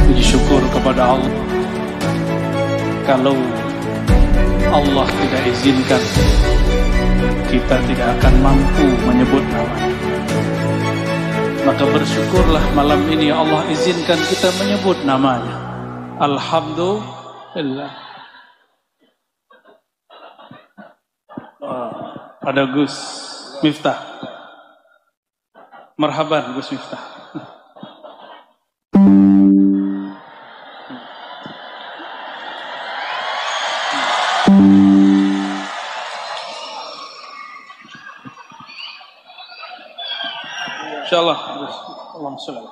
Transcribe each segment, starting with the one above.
Puji syukur kepada Allah. Kalau Allah tidak izinkan, kita tidak akan mampu menyebut namanya. Maka bersyukurlah malam ini Allah izinkan kita menyebut namanya. Alhamdulillah. Ada Gus Miftah. Marhaban Gus Miftah. Insyaallah. Allahumma shalli.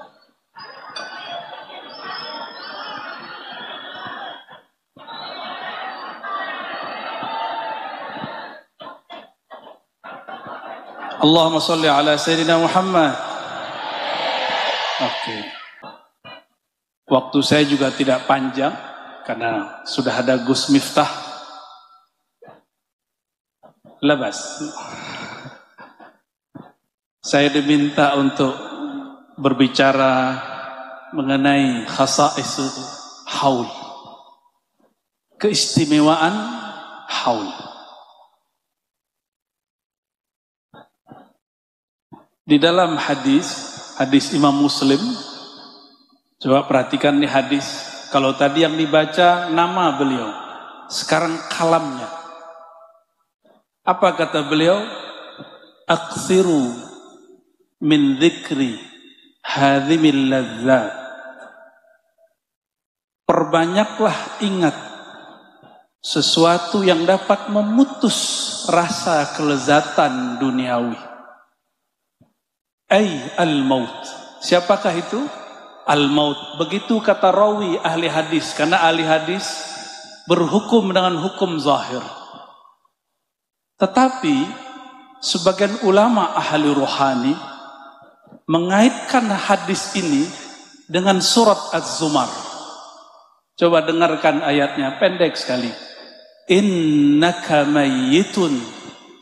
Allahumma shalli ala Sayyidina Muhammad. Oke. Waktu saya juga tidak panjang karena sudah ada Gus Miftah. Labas. Saya diminta untuk berbicara mengenai khasa'is haul. Keistimewaan haul. Di dalam hadis Imam Muslim, coba perhatikan nih hadis. Kalau tadi yang dibaca nama beliau, sekarang kalamnya. Apa kata beliau? Aksiru min dzikri hadhimil ladzat. Perbanyaklah ingat sesuatu yang dapat memutus rasa kelezatan duniawi. Al-maut. Siapakah itu? Al-maut. Begitu kata rawi ahli hadis. Karena ahli hadis berhukum dengan hukum zahir. Tetapi sebagian ulama ahli rohani mengaitkan hadis ini dengan surat Az-Zumar. Coba dengarkan ayatnya, pendek sekali. Innaka mayyitun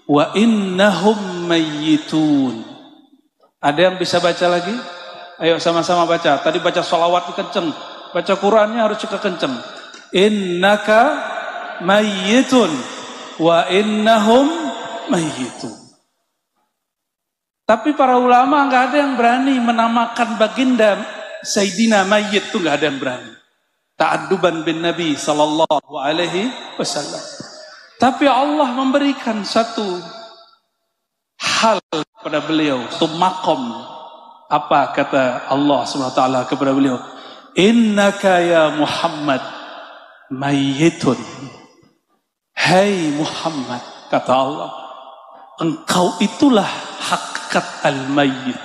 wa innahum mayyitun. Ada yang bisa baca lagi? Ayo sama-sama baca. Tadi baca sholawat kenceng, baca Qurannya harus juga kenceng. Innaka mayyitun wa innahum mayyitun. Tapi para ulama nggak ada yang berani menamakan baginda Sayyidina Mayyit, itu nggak ada yang berani. Ta'adduban bin Nabi sallallahu alaihi wasallam. Tapi Allah memberikan satu hal kepada beliau, itu makom. Apa kata Allah SWT kepada beliau? Innaka ya Muhammad mayyitun. Hai Muhammad, kata Allah, engkau itulah hakikat al-mayyit.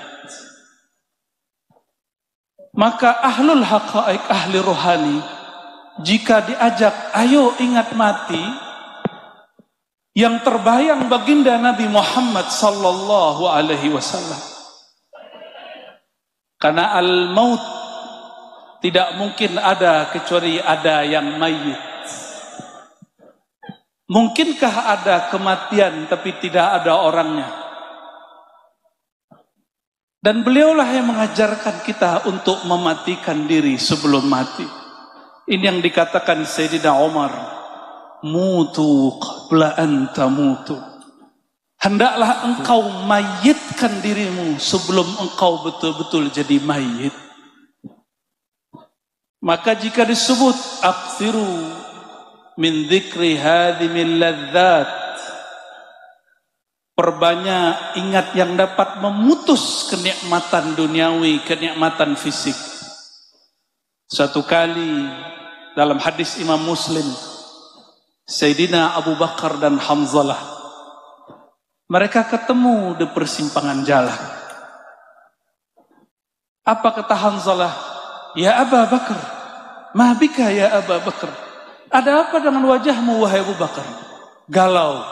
Maka ahlul haqa'iq, ahli rohani, jika diajak ayo ingat mati, yang terbayang baginda Nabi Muhammad sallallahu alaihi wasallam. Karena al-maut tidak mungkin ada kecuali ada yang mayyit. Mungkinkah ada kematian tapi tidak ada orangnya? Dan beliaulah yang mengajarkan kita untuk mematikan diri sebelum mati. Ini yang dikatakan Sayyidina Umar, mutu qabla an tamutu. Hendaklah engkau mayitkan dirimu sebelum engkau betul-betul jadi mayit. Maka jika disebut akthiru min dzikri hadhimil ladzat, perbanyak ingat yang dapat memutus kenikmatan duniawi, kenikmatan fisik. Suatu kali dalam hadis Imam Muslim, Sayyidina Abu Bakar dan Hamzalah, mereka ketemu di persimpangan jalan. Apa kata Hamzalah? Ya Abu Bakar, ma bika ya Abu Bakar? Ada apa dengan wajahmu wahai Abu Bakar? Galau.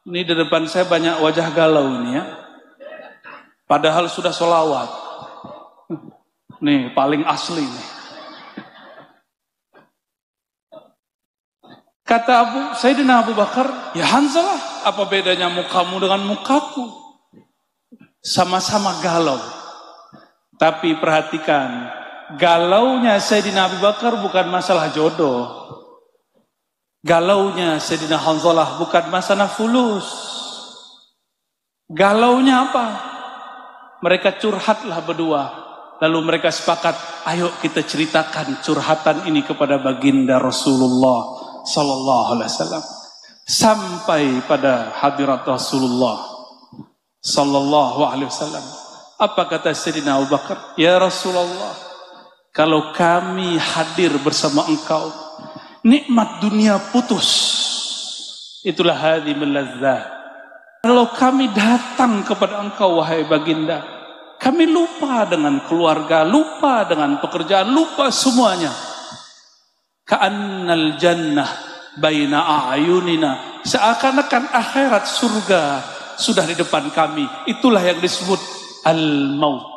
Ini di depan saya banyak wajah galau ini ya. Padahal sudah sholawat. Nih paling asli nih. Kata Sayyidina Abu Bakar, ya Hanzalah, apa bedanya mukamu dengan mukaku? Sama-sama galau. Tapi perhatikan, galaunya Sayyidina Abu Bakar bukan masalah jodoh. Galaunya Sayyidina Hanzalah bukan masalah fulus. Galaunya apa? Mereka curhatlah berdua. Lalu mereka sepakat, ayo kita ceritakan curhatan ini kepada baginda Rasulullah sallallahu alaihi wasallam. Sampai pada hadirat Rasulullah sallallahu alaihi wasallam. Apa kata Sayyidina Abu Bakar? Ya Rasulullah, kalau kami hadir bersama engkau, nikmat dunia putus. Itulah hadhimul ladzah. Kalau kami datang kepada engkau wahai baginda, kami lupa dengan keluarga, lupa dengan pekerjaan, lupa semuanya. Ka'annal jannah baina a'yunina, seakan-akan akhirat surga sudah di depan kami. Itulah yang disebut al-maut.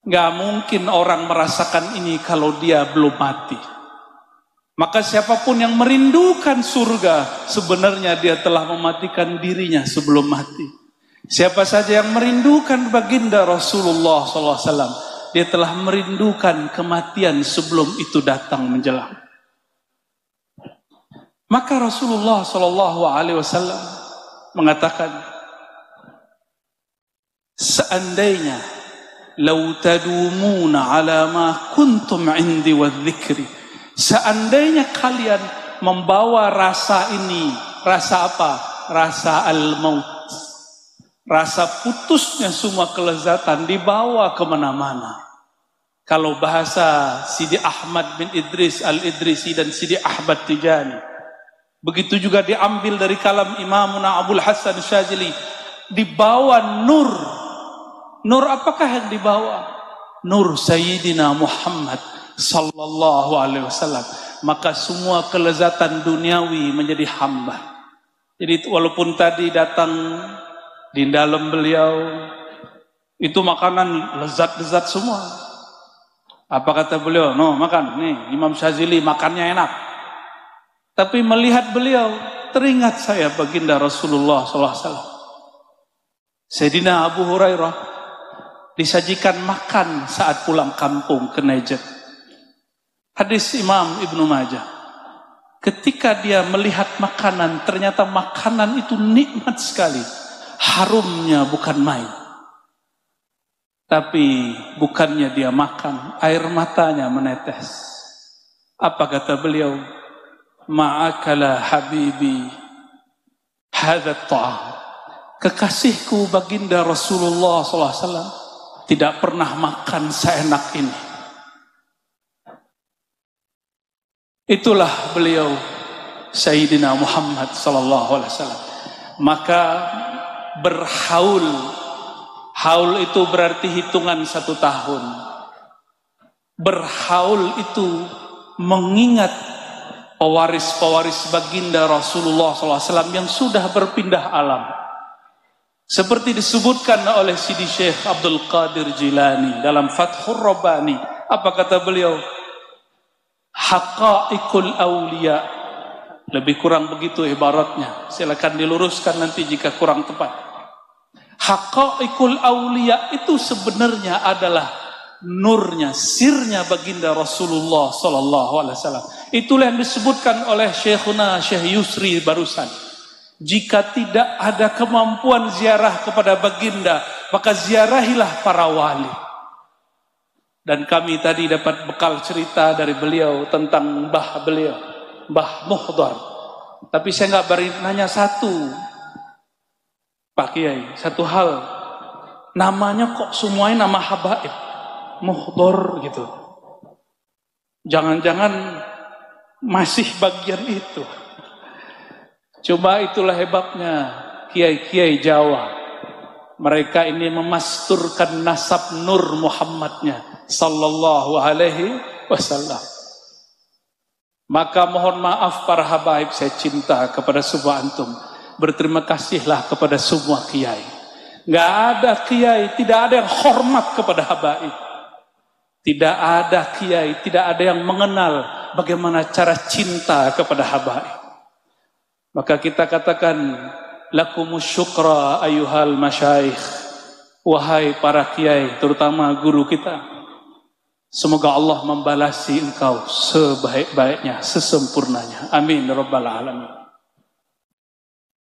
Gak mungkin orang merasakan ini kalau dia belum mati. Maka siapapun yang merindukan surga, sebenarnya dia telah mematikan dirinya sebelum mati. Siapa saja yang merindukan baginda Rasulullah SAW, dia telah merindukan kematian sebelum itu datang menjelang. Maka Rasulullah SAW mengatakan, seandainya lau tadumuna ala ma kuntum indi wa dzikri, seandainya kalian membawa rasa ini, rasa apa? Rasa al-maut, rasa putusnya semua kelezatan dibawa kemana-mana. Kalau bahasa Sidi Ahmad bin Idris al-Idrisi dan Sidi Ahmad Tijani, begitu juga diambil dari kalam Imamuna Abul Hasan Syazili, dibawa nur. Nur apakah yang dibawa? Nur Sayyidina Muhammad sallallahu alaihi wasallam. Maka semua kelezatan duniawi menjadi hamba. Jadi walaupun tadi datang di dalam beliau itu makanan lezat-lezat semua. Apa kata beliau? No, makan. Nih, Imam Syazili makannya enak. Tapi melihat beliau, teringat saya baginda Rasulullah SAW. Sayyidina Abu Hurairah disajikan makan saat pulang kampung ke Najd. Hadis Imam Ibnu Majah. Ketika dia melihat makanan, ternyata makanan itu nikmat sekali. Harumnya bukan main. Tapi bukannya dia makan, air matanya menetes. Apa kata beliau? Ma'akala habibi hadha ta'am. Kekasihku baginda Rasulullah SAW tidak pernah makan seenak ini. Itulah beliau Sayyidina Muhammad SAW. Maka berhaul, haul itu berarti hitungan 1 tahun. Berhaul itu mengingat pewaris-pewaris baginda Rasulullah SAW yang sudah berpindah alam. Seperti disebutkan oleh Sidi Syekh Abdul Qadir Jilani dalam Fathur Rabbani. Apa kata beliau? Haqa'iqul awliya. Lebih kurang begitu ibaratnya. Silakan diluruskan nanti jika kurang tepat. Haqa'iqul awliya itu sebenarnya adalah nurnya, sirnya baginda Rasulullah SAW. Itulah yang disebutkan oleh Syekhuna Syekh Yusri barusan. Jika tidak ada kemampuan ziarah kepada baginda, maka ziarahilah para wali. Dan kami tadi dapat bekal cerita dari beliau tentang mbah beliau, Mbah Muhdar. Tapi saya nggak beri nanya satu, Pak Kiai, satu hal. Namanya kok semuanya nama habaib, Muhdar gitu. Jangan-jangan masih bagian itu. Coba itulah hebatnya kiai-kiai Jawa. Mereka ini memasturkan nasab Nur Muhammadnya sallallahu alaihi wasallam. Maka mohon maaf para habaib, saya cinta kepada semua antum. Berterima kasihlah kepada semua kiai. Nggak ada kiai, tidak ada yang hormat kepada habaib. Tidak ada kiai, tidak ada yang mengenal bagaimana cara cinta kepada habaib. Maka kita katakan, lakumus syukra ayuhal masyayikh. Wahai para kiai, terutama guru kita. Semoga Allah membalasi engkau sebaik-baiknya, sesempurnanya. Amin ya rabbal alamin.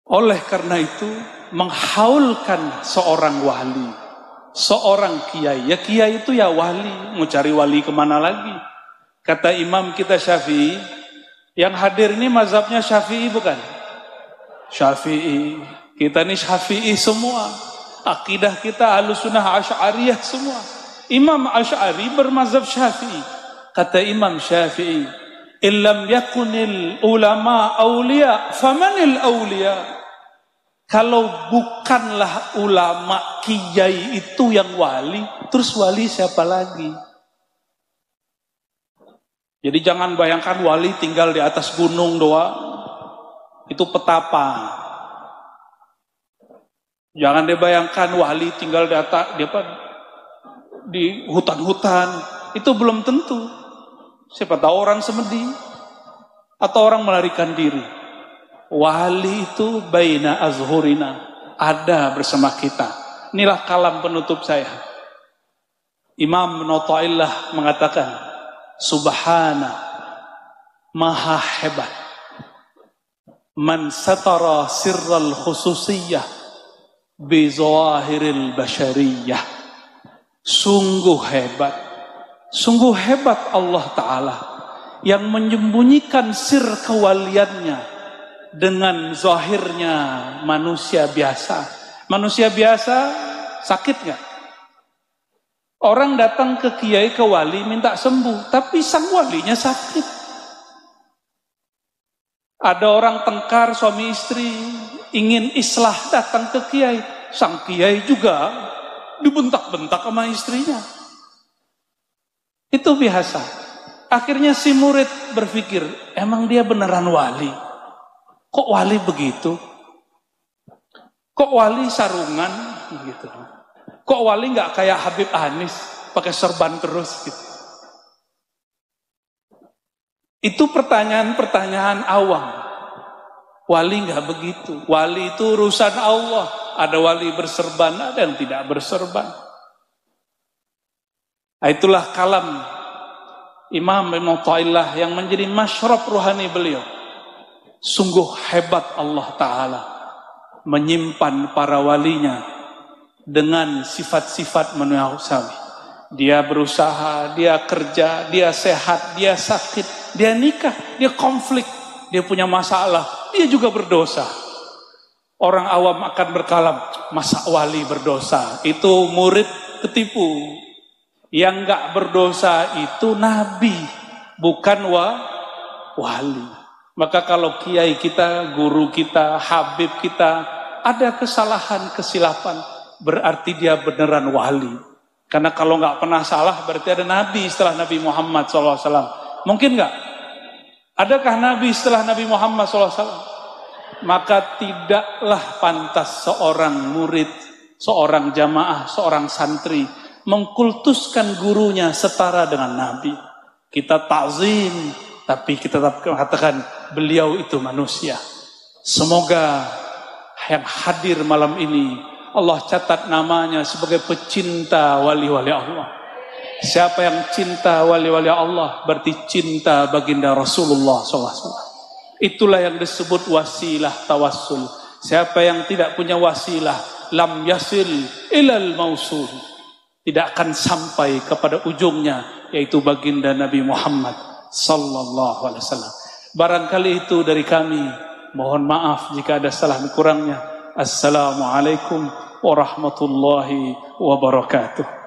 Oleh karena itu, menghaulkan seorang wali, seorang kiai. Ya kiai itu ya wali, mau cari wali kemana lagi? Kata imam kita Syafi'i, yang hadir ini mazhabnya Syafi'i bukan? Syafi'i. Kita ini Syafi'i semua. Akidah kita Ahlussunnah Asy'ariyah semua. Imam Asy'ari bermazhab Syafi'i. Kata Imam Syafi'i, "Illam yakunil ulama awliya, famanil awliya?" Kalau bukanlah ulama kiai itu yang wali, terus wali siapa lagi? Jadi jangan bayangkan wali tinggal di atas gunung doang. Itu petapa. Jangan dibayangkan wali tinggal di atas di hutan-hutan, itu belum tentu. Siapa tahu orang semedi atau orang melarikan diri. Wali itu baina azhurina, ada bersama kita. Inilah kalam penutup saya. Imam Ibnu Athaillah mengatakan, subhana maha hebat man satara sirral khususiyah bi zawahiril bashariyah. Sungguh hebat Allah Ta'ala yang menyembunyikan sir kewaliannya dengan zahirnya manusia biasa. Manusia biasa sakit gak? Orang datang ke kiai, ke wali minta sembuh, tapi sang walinya sakit. Ada orang tengkar suami istri ingin islah datang ke kiai, sang kiai juga dibentak-bentak sama istrinya. Itu biasa. Akhirnya si murid berpikir, emang dia beneran wali? Kok wali begitu? Kok wali sarungan gitu? Kok wali nggak kayak Habib Anis pakai serban terus gitu? Itu pertanyaan-pertanyaan awam. Wali nggak begitu. Wali itu urusan Allah. Ada wali berserban, ada yang tidak berserban. Nah, itulah kalam Imam Ibnu Athaillah yang menjadi masyrab ruhani beliau. Sungguh hebat Allah Ta'ala menyimpan para walinya dengan sifat-sifat manusiawi. Dia berusaha, dia kerja, dia sehat, dia sakit, dia nikah, dia konflik, dia punya masalah, dia juga berdosa. Orang awam akan berkalam, masa wali berdosa? Itu murid ketipu. Yang enggak berdosa itu nabi, bukan wali. Maka kalau kiai kita, guru kita, habib kita ada kesalahan, kesilapan, berarti dia beneran wali. Karena kalau enggak pernah salah berarti ada nabi setelah Nabi Muhammad SAW. Mungkin enggak? Adakah nabi setelah Nabi Muhammad SAW? Maka tidaklah pantas seorang murid, seorang jamaah, seorang santri mengkultuskan gurunya setara dengan Nabi. Kita ta'zim, tapi kita tetap katakan beliau itu manusia. Semoga yang hadir malam ini Allah catat namanya sebagai pecinta wali-wali Allah. Siapa yang cinta wali-wali Allah berarti cinta baginda Rasulullah SAW. Itulah yang disebut wasilah tawassul. Siapa yang tidak punya wasilah, lam yasil ilal mausul, tidak akan sampai kepada ujungnya, yaitu baginda Nabi Muhammad sallallahu alaihi wasallam. Barangkali itu dari kami. Mohon maaf jika ada salah kurangnya. Assalamualaikum warahmatullahi wabarakatuh.